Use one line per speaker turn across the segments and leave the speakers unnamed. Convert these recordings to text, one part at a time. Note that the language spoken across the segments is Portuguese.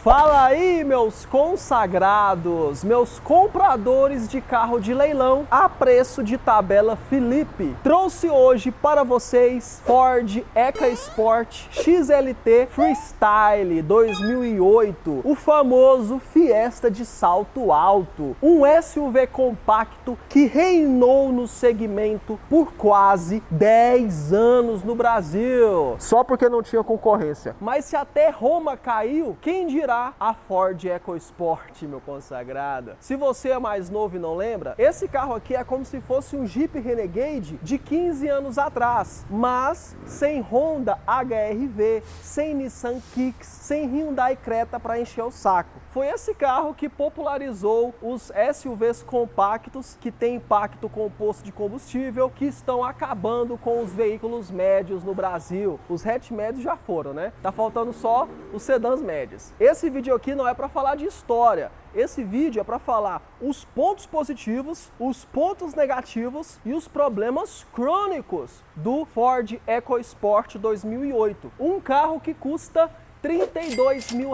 Fala aí, meus consagrados, meus compradores de carro de leilão a preço de tabela Felipe. Trouxe hoje para vocês Ford EcoSport XLT Freestyle 2008, o famoso Fiesta de salto alto, um SUV compacto que reinou no segmento por quase 10 anos no Brasil. Só porque não tinha concorrência. Mas se até Roma caiu, quem dirá a Ford EcoSport, meu consagrado? Se você é mais novo e não lembra, esse carro aqui é como se fosse um Jeep Renegade de 15 anos atrás, mas sem Honda HR-V, sem Nissan Kicks, sem Hyundai Creta para encher o saco. Foi esse carro que popularizou os SUVs compactos que têm impacto com o posto de combustível, que estão acabando com os veículos médios no Brasil. Os hatch médios já foram, né? Tá faltando só os sedãs médios. Esse vídeo aqui não é para falar de história. Esse vídeo é para falar os pontos positivos, os pontos negativos e os problemas crônicos do Ford EcoSport 2008. Um carro que custa R$32 mil.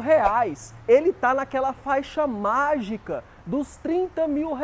Ele tá naquela faixa mágica dos R$30 mil.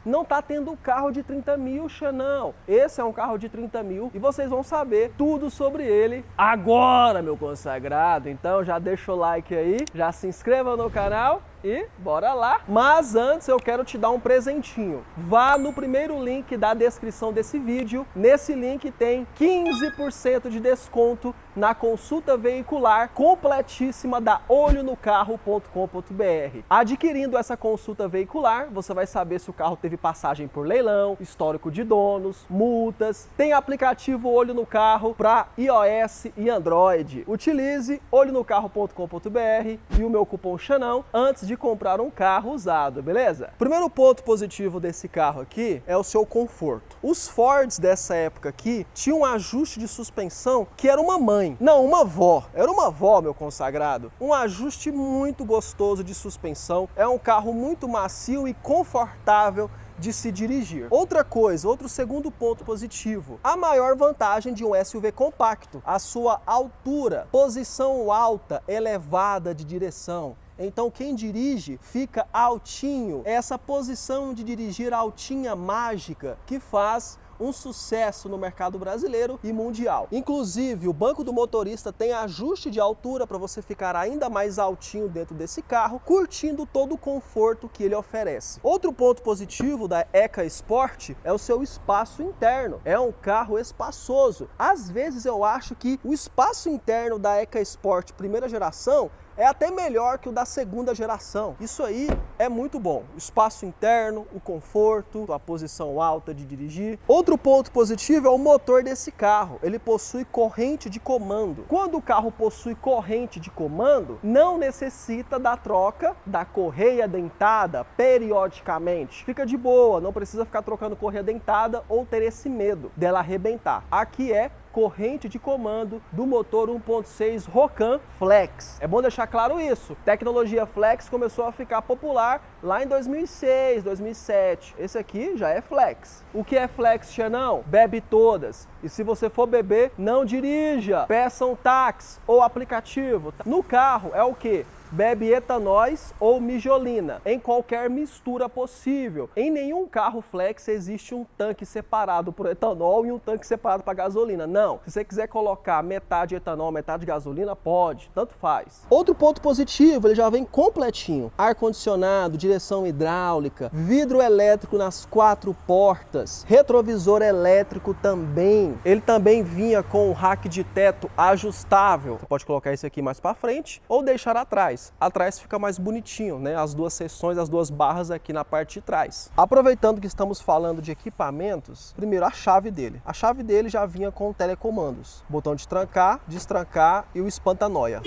Não tá tendo carro de 30 mil, não. Esse é um carro de 30 mil e vocês vão saber tudo sobre ele agora, meu consagrado. Então já deixa o like aí, já se inscreva no canal e bora lá! Mas antes eu quero te dar um presentinho. Vá no primeiro link da descrição desse vídeo. Nesse link tem 15% de desconto na consulta veicular completíssima da olhonocarro.com.br. Adquirindo essa consulta veicular, você vai saber se o carro teve passagem por leilão, histórico de donos, multas. Tem aplicativo Olho no Carro para iOS e Android. Utilize olhonocarro.com.br e o meu cupom Xanão antes de comprar um carro usado, beleza? Primeiro ponto positivo desse carro aqui é o seu conforto. Os Fords dessa época aqui tinham um ajuste de suspensão que era uma mãe. Não, uma avó. Era uma avó, meu consagrado. Um ajuste muito gostoso de suspensão. É um carro muito macio e confortável de se dirigir. Outra coisa, outro segundo ponto positivo, a maior vantagem de um SUV compacto, a sua altura, posição alta, elevada de direção. Então quem dirige fica altinho. Essa posição de dirigir altinha mágica que faz um sucesso no mercado brasileiro e mundial. Inclusive, o banco do motorista tem ajuste de altura para você ficar ainda mais altinho dentro desse carro, curtindo todo o conforto que ele oferece. Outro ponto positivo da EcoSport é o seu espaço interno. É um carro espaçoso. Às vezes eu acho que o espaço interno da EcoSport primeira geração é até melhor que o da segunda geração. Isso aí é muito bom. O espaço interno, o conforto, a posição alta de dirigir. Outro ponto positivo é o motor desse carro. Ele possui corrente de comando. Quando o carro possui corrente de comando, não necessita da troca da correia dentada periodicamente. Fica de boa, não precisa ficar trocando correia dentada ou ter esse medo dela arrebentar. Aqui é corrente de comando do motor 1.6 Rocan Flex. É bom deixar claro isso. Tecnologia Flex começou a ficar popular lá em 2006, 2007. Esse aqui já é Flex. O que é Flex, Xanão? Bebe todas. E se você for beber, não dirija. Peça um táxi ou aplicativo. No carro é o quê? Bebe etanóis ou mijolina, em qualquer mistura possível. Em nenhum carro flex existe um tanque separado para etanol e um tanque separado para gasolina. Não. Se você quiser colocar metade etanol, metade gasolina, pode. Tanto faz. Outro ponto positivo, ele já vem completinho. Ar-condicionado, direção hidráulica, vidro elétrico nas 4 portas, retrovisor elétrico também. Ele também vinha com um rack de teto ajustável. Você pode colocar esse aqui mais para frente ou deixar atrás. Atrás fica mais bonitinho, né? As duas seções, as duas barras aqui na parte de trás. Aproveitando que estamos falando de equipamentos, primeiro a chave dele. A chave dele já vinha com telecomandos. Botão de trancar, destrancar e o espanta-noia.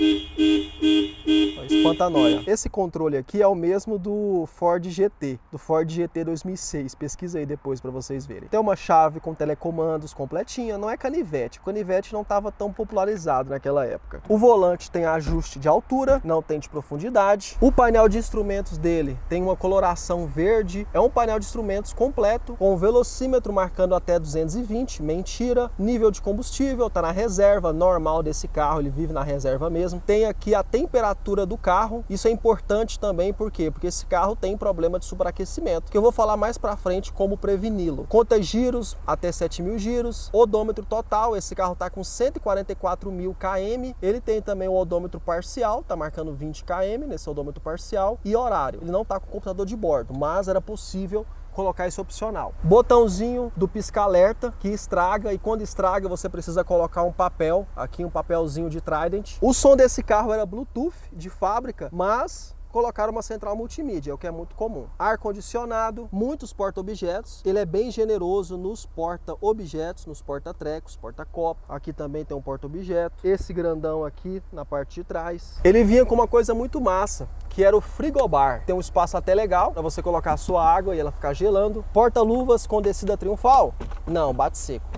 Espanta-noia. Esse controle aqui é o mesmo do Ford GT, do Ford GT 2006. Pesquisa aí depois para vocês verem. Tem uma chave com telecomandos completinha, não é canivete. O canivete não estava tão popularizado naquela época. O volante tem ajuste de altura, não tem de profundidade. O painel de instrumentos dele tem uma coloração verde. É um painel de instrumentos completo, com velocímetro marcando até 220, mentira. Nível de combustível, tá na reserva normal desse carro, ele vive na reserva mesmo. Tem aqui a temperatura do carro carro. Isso é importante também, por quê? Porque esse carro tem problema de superaquecimento, que eu vou falar mais pra frente como preveni-lo. Conta giros, até 7.000 giros. Odômetro total, esse carro tá com 144.000 km. Ele tem também o odômetro parcial, tá marcando 20 km nesse odômetro parcial. E horário, ele não tá com computador de bordo, mas era possível colocar esse opcional. Botãozinho do pisca-alerta que estraga, e quando estraga você precisa colocar um papel, aqui um papelzinho de Trident. O som desse carro era Bluetooth de fábrica, mas colocaram uma central multimídia, o que é muito comum. Ar-condicionado, muitos porta-objetos. Ele é bem generoso nos porta-objetos, nos porta-trecos, porta-copo. Aqui também tem um porta-objeto. Esse grandão aqui na parte de trás. Ele vinha com uma coisa muito massa, que era o frigobar. Tem um espaço até legal para você colocar a sua água e ela ficar gelando. Porta-luvas com descida triunfal? Não, bate seco.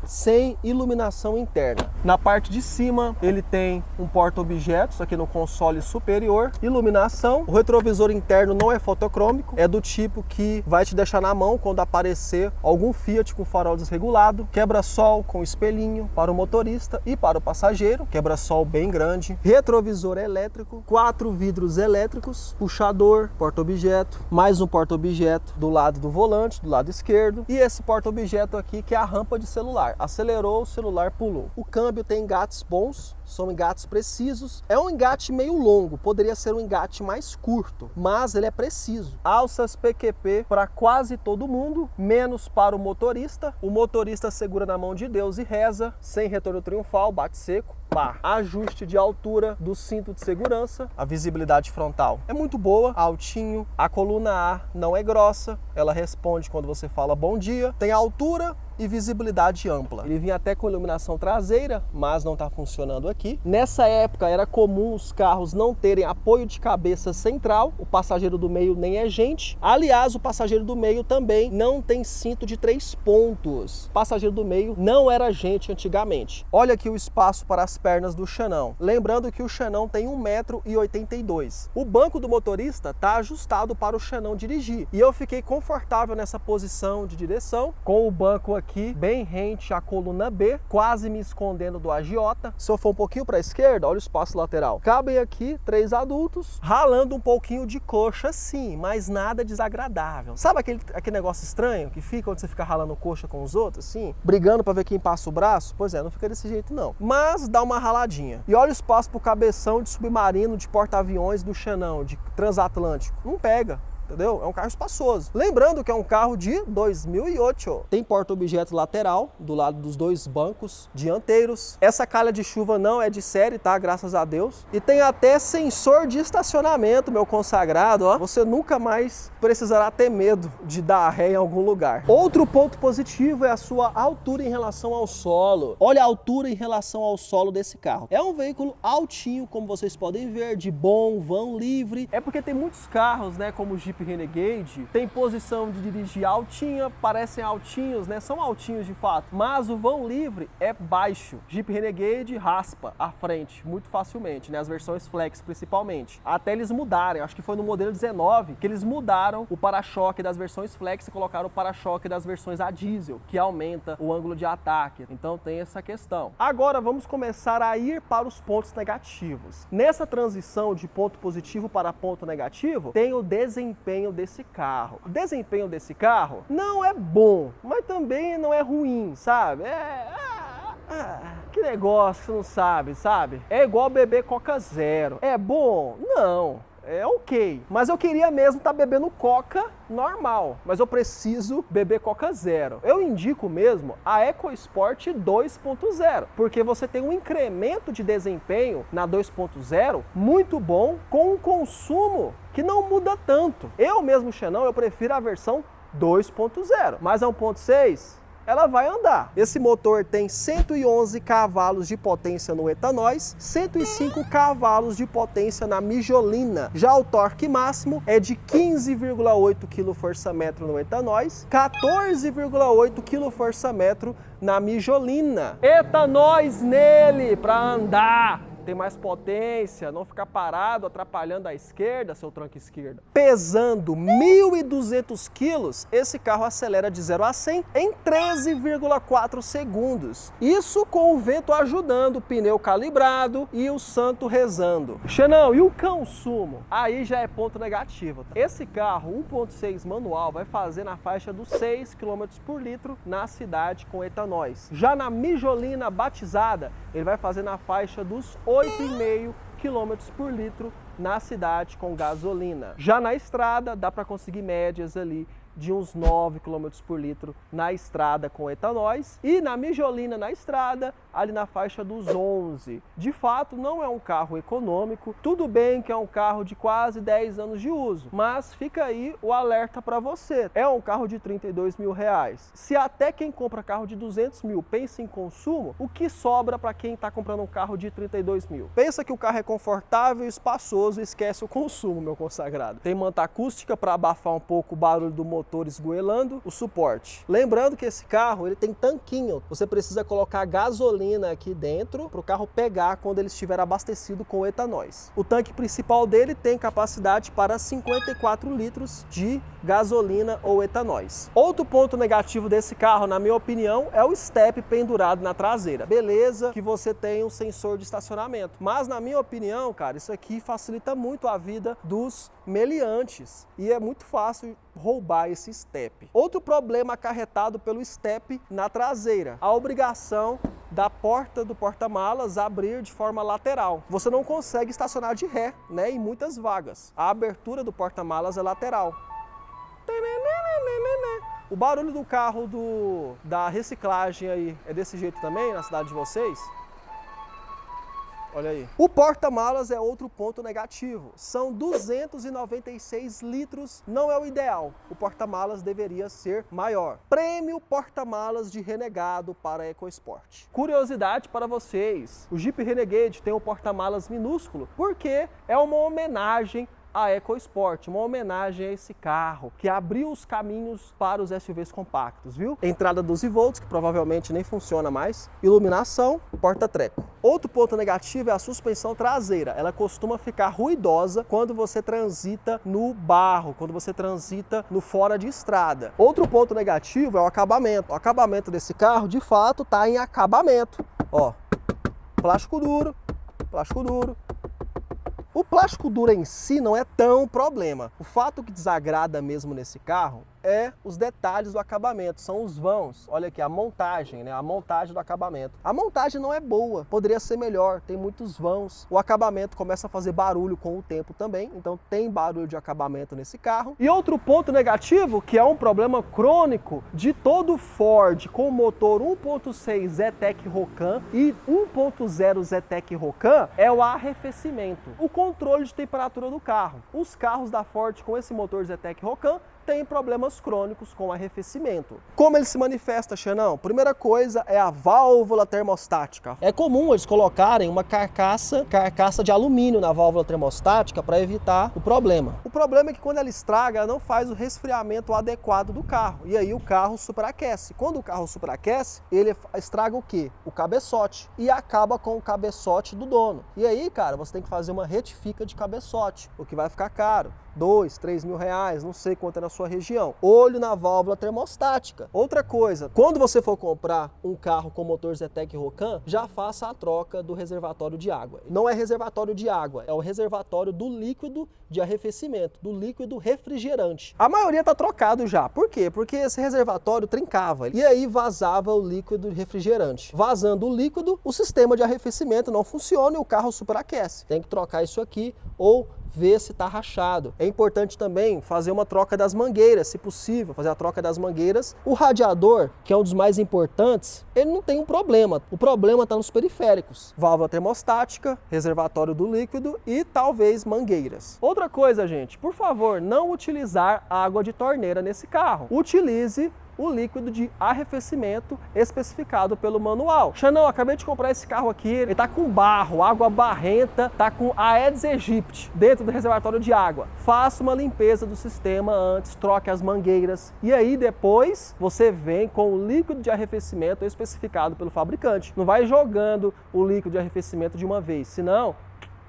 Sem iluminação interna. Na parte de cima ele tem um porta-objetos aqui no console superior, iluminação. O retrovisor interno não é fotocrômico, é do tipo que vai te deixar na mão quando aparecer algum Fiat com farol desregulado. Quebra-sol com espelhinho para o motorista e para o passageiro, quebra-sol bem grande. Retrovisor elétrico, 4 vidros elétricos, puxador, porta-objeto, mais um porta-objeto do lado do volante, do lado esquerdo, e esse porta-objeto aqui que é a rampa de celular. Acelerou, o celular pulou. O câmbio tem engates bons, são engates precisos. É um engate meio longo, poderia ser um engate mais curto, mas ele é preciso. Alças PQP para quase todo mundo, menos para o motorista. O motorista segura na mão de Deus e reza, sem retorno triunfal, bate seco. Pá. Ajuste de altura do cinto de segurança. A visibilidade frontal é muito boa, altinho. A coluna A não é grossa, ela responde quando você fala bom dia. Tem altura e visibilidade ampla. Ele vinha até com iluminação traseira, mas não está funcionando aqui. Nessa época era comum os carros não terem apoio de cabeça central, o passageiro do meio nem é gente. Aliás, o passageiro do meio também não tem cinto de 3 pontos. O passageiro do meio não era gente antigamente. Olha aqui o espaço para as pernas do Xenão. Lembrando que o Xenão tem 1,82 m. O banco do motorista está ajustado para o Xenão dirigir. E eu fiquei confortável nessa posição de direção, com o banco aqui bem rente à coluna B, quase me escondendo do agiota. Se eu for um pouquinho para a esquerda, olha o espaço lateral. Cabem aqui 3 adultos, ralando um pouquinho de coxa sim, mas nada desagradável. Sabe aquele negócio estranho que fica quando você fica ralando coxa com os outros, assim? Brigando para ver quem passa o braço? Pois é, não fica desse jeito não. Mas dá uma raladinha. E olha o espaço pro cabeção de submarino, de porta-aviões do Xenão, de transatlântico. Não pega. Entendeu? É um carro espaçoso. Lembrando que é um carro de 2008. Tem porta-objeto lateral do lado dos 2 bancos dianteiros. Essa calha de chuva não é de série, tá? Graças a Deus. E tem até sensor de estacionamento, meu consagrado, ó. Você nunca mais precisará ter medo de dar ré em algum lugar. Outro ponto positivo é a sua altura em relação ao solo. Olha a altura em relação ao solo desse carro. É um veículo altinho, como vocês podem ver, de bom vão livre. É porque tem muitos carros, né, como o Jeep Renegade, tem posição de dirigir altinha, parecem altinhos, né? São altinhos de fato, mas o vão livre é baixo. Jeep Renegade raspa a frente muito facilmente, né? As versões Flex principalmente. Até eles mudarem, acho que foi no modelo 19 que eles mudaram o para-choque das versões Flex e colocaram o para-choque das versões a diesel, que aumenta o ângulo de ataque. Então tem essa questão. Agora vamos começar a ir para os pontos negativos. Nessa transição de ponto positivo para ponto negativo, tem o desempenho desse carro. O desempenho desse carro não é bom, mas também não é ruim, sabe? Que negócio que você não sabe? É igual beber Coca Zero. É bom? Não. É ok, mas eu queria mesmo estar bebendo Coca normal, mas eu preciso beber Coca Zero. Eu indico mesmo a EcoSport 2.0, porque você tem um incremento de desempenho na 2.0 muito bom, com um consumo que não muda tanto. Eu mesmo, Xenão, eu prefiro a versão 2.0, mas a 1.6... ela vai andar. Esse motor tem 111 cavalos de potência no etanóis, 105 cavalos de potência na mijolina. Já o torque máximo é de 15,8 kgfm no etanóis, 14,8 kgfm na mijolina. Etanóis nele para andar. ter mais potência, não ficar parado atrapalhando a esquerda, seu tranco esquerdo. Pesando 1.200 quilos, esse carro acelera de 0 a 100 em 13,4 segundos. Isso com o vento ajudando, o pneu calibrado e o santo rezando. Xenão, e o consumo? Aí já é ponto negativo. Esse carro 1.6 manual vai fazer na faixa dos 6 km por litro na cidade com etanóis. Já na mijolina batizada, ele vai fazer na faixa dos 8,5 km por litro na cidade com gasolina. Já na estrada, dá para conseguir médias ali de uns 9 km por litro na estrada com etanóis e na mijolina na estrada, ali na faixa dos 11. De fato, não é um carro econômico, tudo bem que é um carro de quase 10 anos de uso, mas fica aí o alerta para você. É um carro de 32 mil reais. Se até quem compra carro de 200 mil pensa em consumo, o que sobra para quem está comprando um carro de 32 mil? Pensa que o carro é confortável e espaçoso e esquece o consumo, meu consagrado. Tem manta acústica para abafar um pouco o barulho do motor esgoelando, o suporte. Lembrando que esse carro ele tem tanquinho, você precisa colocar gasolina aqui dentro para o carro pegar quando ele estiver abastecido com etanóis. O tanque principal dele tem capacidade para 54 litros de gasolina ou etanóis. Outro ponto negativo desse carro, na minha opinião, é o step pendurado na traseira. Beleza que você tem um sensor de estacionamento, mas na minha opinião, cara, isso aqui facilita muito a vida dos meliantes e é muito fácil roubar esse step. Outro problema acarretado pelo step na traseira, a obrigação da porta do porta-malas abrir de forma lateral. Você não consegue estacionar de ré, né, em muitas vagas. A abertura do porta-malas é lateral. O barulho do carro da reciclagem aí é desse jeito também na cidade de vocês? Olha aí. O porta-malas é outro ponto negativo. São 296 litros, não é o ideal. O porta-malas deveria ser maior. Prêmio porta-malas de Renegado para EcoSport. Curiosidade para vocês, o Jeep Renegade tem um porta-malas minúsculo porque é uma homenagem a EcoSport, uma homenagem a esse carro que abriu os caminhos para os SUVs compactos, viu? Entrada 12 volts, que provavelmente nem funciona mais, iluminação, porta-treco. Outro ponto negativo é a suspensão traseira. Ela costuma ficar ruidosa quando você transita no barro, quando você transita no fora de estrada. Outro ponto negativo é o acabamento. O acabamento desse carro, de fato, está em acabamento. Ó, plástico duro, plástico duro. O plástico duro em si não é tão problema. O fato que desagrada mesmo nesse carro é os detalhes do acabamento, são os vãos. Olha aqui, a montagem, né? A montagem do acabamento. A montagem não é boa, poderia ser melhor, tem muitos vãos. O acabamento começa a fazer barulho com o tempo também, então tem barulho de acabamento nesse carro. E outro ponto negativo, que é um problema crônico de todo Ford com motor 1.6 Zetec Rocan e 1.0 Zetec Rocan, é o arrefecimento, o controle de temperatura do carro. Os carros da Ford com esse motor Zetec Rocan tem problemas crônicos com arrefecimento. Como ele se manifesta, Xenão? Primeira coisa é a válvula termostática. É comum eles colocarem uma carcaça de alumínio na válvula termostática para evitar o problema. O problema é que quando ela estraga, ela não faz o resfriamento adequado do carro. E aí o carro superaquece. Quando o carro superaquece, ele estraga o quê? O cabeçote. E acaba com o cabeçote do dono. E aí, cara, você tem que fazer uma retifica de cabeçote, o que vai ficar caro. 2, 3 mil reais, não sei quanto é na sua região. Olho na válvula termostática. Outra coisa, quando você for comprar um carro com motor Zetec Rocan, já faça a troca do reservatório de água. Não é reservatório de água, é o reservatório do líquido de arrefecimento, do líquido refrigerante. A maioria tá trocado já. Por quê? Porque esse reservatório trincava e aí vazava o líquido refrigerante. Vazando o líquido, o sistema de arrefecimento não funciona e o carro superaquece. Tem que trocar isso aqui ou ver se está rachado. É importante também fazer uma troca das mangueiras, se possível, fazer a troca das mangueiras. O radiador, que é um dos mais importantes, ele não tem um problema. O problema está nos periféricos. Válvula termostática, reservatório do líquido e talvez mangueiras. Outra coisa, gente, por favor, não utilizar água de torneira nesse carro. Utilize o líquido de arrefecimento especificado pelo manual. Xandão, acabei de comprar esse carro aqui, ele tá com barro, água barrenta, tá com Aedes aegypti dentro do reservatório de água. Faça uma limpeza do sistema antes, troque as mangueiras e aí depois você vem com o líquido de arrefecimento especificado pelo fabricante. Não vai jogando o líquido de arrefecimento de uma vez, senão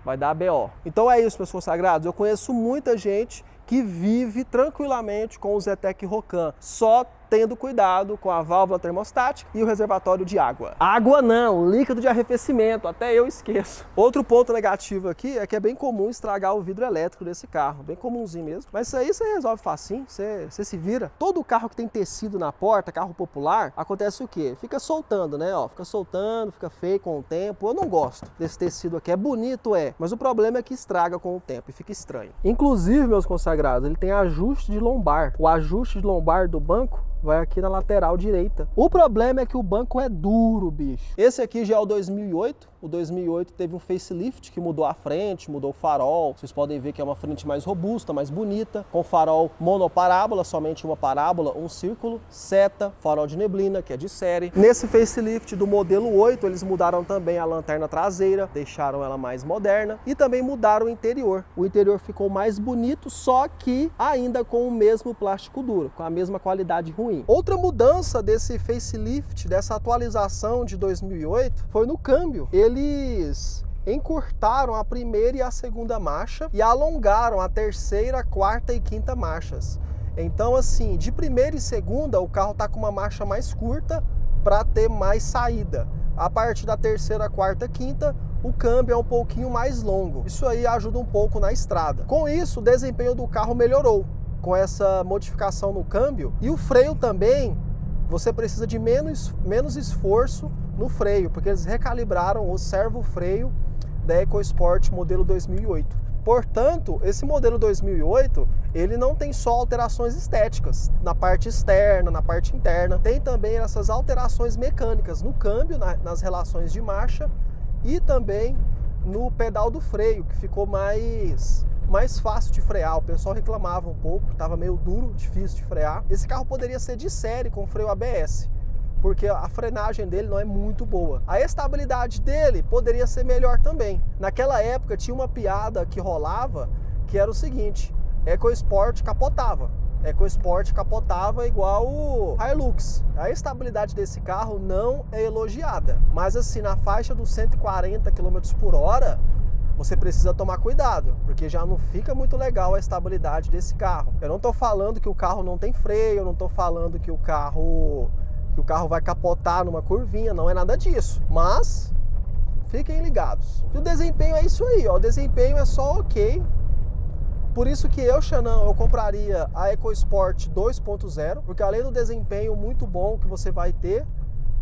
vai dar BO. Então é isso, meus consagrados. Eu conheço muita gente que vive tranquilamente com o Zetec Rocan, só tendo cuidado com a válvula termostática e o reservatório de água. Água não, líquido de arrefecimento, até eu esqueço. Outro ponto negativo aqui é que é bem comum estragar o vidro elétrico desse carro, bem comumzinho mesmo. Mas isso aí você resolve facinho, você se vira. Todo carro que tem tecido na porta, carro popular, acontece o quê? Fica soltando, né? Ó, fica soltando, fica feio com o tempo. Eu não gosto desse tecido aqui, é bonito, mas o problema é que estraga com o tempo e fica estranho. Inclusive, meus consagrados, ele tem ajuste de lombar. O ajuste de lombar do banco vai aqui na lateral direita. O problema é que o banco é duro, bicho. Esse aqui já é o 2008. O 2008 teve um facelift que mudou a frente, mudou o farol. Vocês podem ver que é uma frente mais robusta, mais bonita, com farol monoparábola, somente uma parábola, um círculo, seta, farol de neblina, que é de série. Nesse facelift do modelo 8, eles mudaram também a lanterna traseira, deixaram ela mais moderna e também mudaram o interior. O interior ficou mais bonito, só que ainda com o mesmo plástico duro, com a mesma qualidade ruim. Outra mudança desse facelift, dessa atualização de 2008, foi no câmbio. Eles encurtaram a primeira e a segunda marcha e alongaram a terceira, quarta e quinta marchas. Então, assim, de primeira e segunda, o carro está com uma marcha mais curta para ter mais saída. A partir da terceira, quarta, quinta, o câmbio é um pouquinho mais longo. Isso aí ajuda um pouco na estrada. Com isso, o desempenho do carro melhorou com essa modificação no câmbio. E o freio também, você precisa de menos esforço no freio, porque eles recalibraram o servo-freio da EcoSport modelo 2008. Portanto, esse modelo 2008, ele não tem só alterações estéticas na parte externa, na parte interna, tem também essas alterações mecânicas no câmbio, nas relações de marcha e também no pedal do freio, que ficou mais fácil de frear. O pessoal reclamava um pouco, estava meio duro, difícil de frear. Esse carro poderia ser de série com freio ABS, porque a frenagem dele não é muito boa. A estabilidade dele poderia ser melhor também. Naquela época tinha uma piada que rolava, que era o seguinte: EcoSport capotava. EcoSport capotava igual o Hilux. A estabilidade desse carro não é elogiada, mas assim, na faixa dos 140 km por hora, você precisa tomar cuidado, porque já não fica muito legal a estabilidade desse carro. Eu não estou falando que o carro não tem freio, eu não estou falando que o carro vai capotar numa curvinha, não é nada disso. Mas fiquem ligados. E o desempenho é isso aí, ó. O desempenho é só ok. Por isso que eu compraria a EcoSport 2.0, porque além do desempenho muito bom que você vai ter,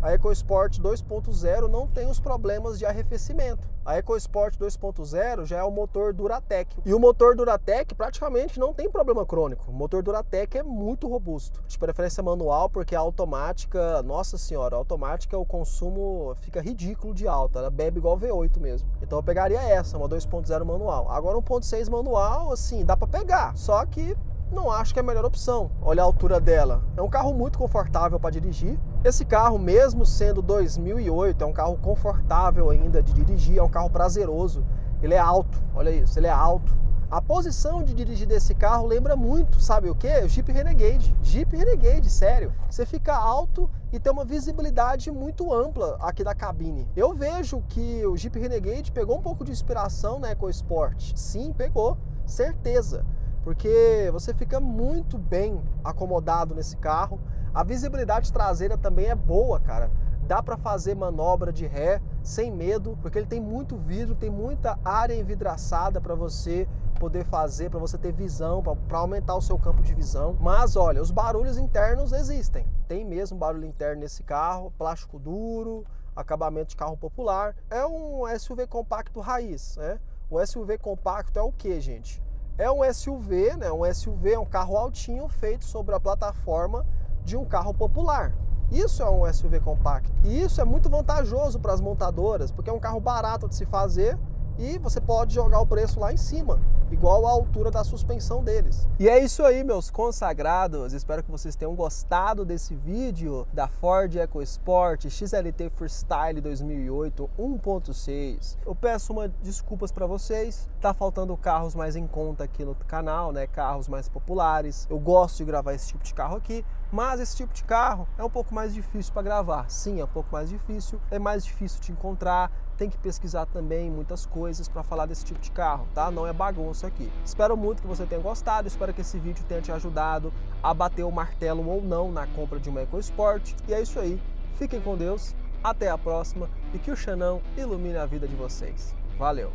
a EcoSport 2.0 não tem os problemas de arrefecimento. A EcoSport 2.0 já é o motor Duratec. E o motor Duratec praticamente não tem problema crônico. O motor Duratec é muito robusto. De preferência manual, porque a automática, nossa senhora, a automática, o consumo fica ridículo de alta. Ela bebe igual V8 mesmo. Então eu pegaria essa, uma 2.0 manual. Agora 1.6 manual, assim, dá pra pegar. Só que não acho que é a melhor opção. Olha a altura dela. É um carro muito confortável para dirigir. Esse carro, mesmo sendo 2008, é um carro confortável ainda de dirigir, é um carro prazeroso. Ele é alto, olha isso, ele é alto. A posição de dirigir desse carro lembra muito, sabe o quê? O Jeep Renegade. Jeep Renegade, sério. Você fica alto e tem uma visibilidade muito ampla aqui da cabine. Eu vejo que o Jeep Renegade pegou um pouco de inspiração na EcoSport. Sim, pegou, certeza. Porque você fica muito bem acomodado nesse carro. A visibilidade traseira também é boa, cara. Dá para fazer manobra de ré sem medo, porque ele tem muito vidro, tem muita área envidraçada para você poder fazer, para você ter visão, para aumentar o seu campo de visão. Mas olha, os barulhos internos existem. Tem mesmo barulho interno nesse carro, plástico duro, acabamento de carro popular. É um SUV compacto raiz, né? O SUV compacto é o que, gente? É um SUV, né? Um SUV é um carro altinho feito sobre a plataforma de um carro popular. Isso é um SUV compacto. E isso é muito vantajoso para as montadoras, porque é um carro barato de se fazer e você pode jogar o preço lá em cima, igual a altura da suspensão deles. E é isso aí, meus consagrados. Espero que vocês tenham gostado desse vídeo da Ford EcoSport XLT Freestyle 2008 1.6. Eu peço desculpas para vocês, tá faltando carros mais em conta aqui no canal, né? Carros mais populares. Eu gosto de gravar esse tipo de carro aqui, mas esse tipo de carro é um pouco mais difícil para gravar. Sim, é um pouco mais difícil, é mais difícil de encontrar, tem que pesquisar também muitas coisas para falar desse tipo de carro, tá? Não é bagunça aqui. Espero muito que você tenha gostado, espero que esse vídeo tenha te ajudado a bater o martelo ou não na compra de uma EcoSport. E é isso aí, fiquem com Deus, até a próxima e que o Xandão ilumine a vida de vocês. Valeu!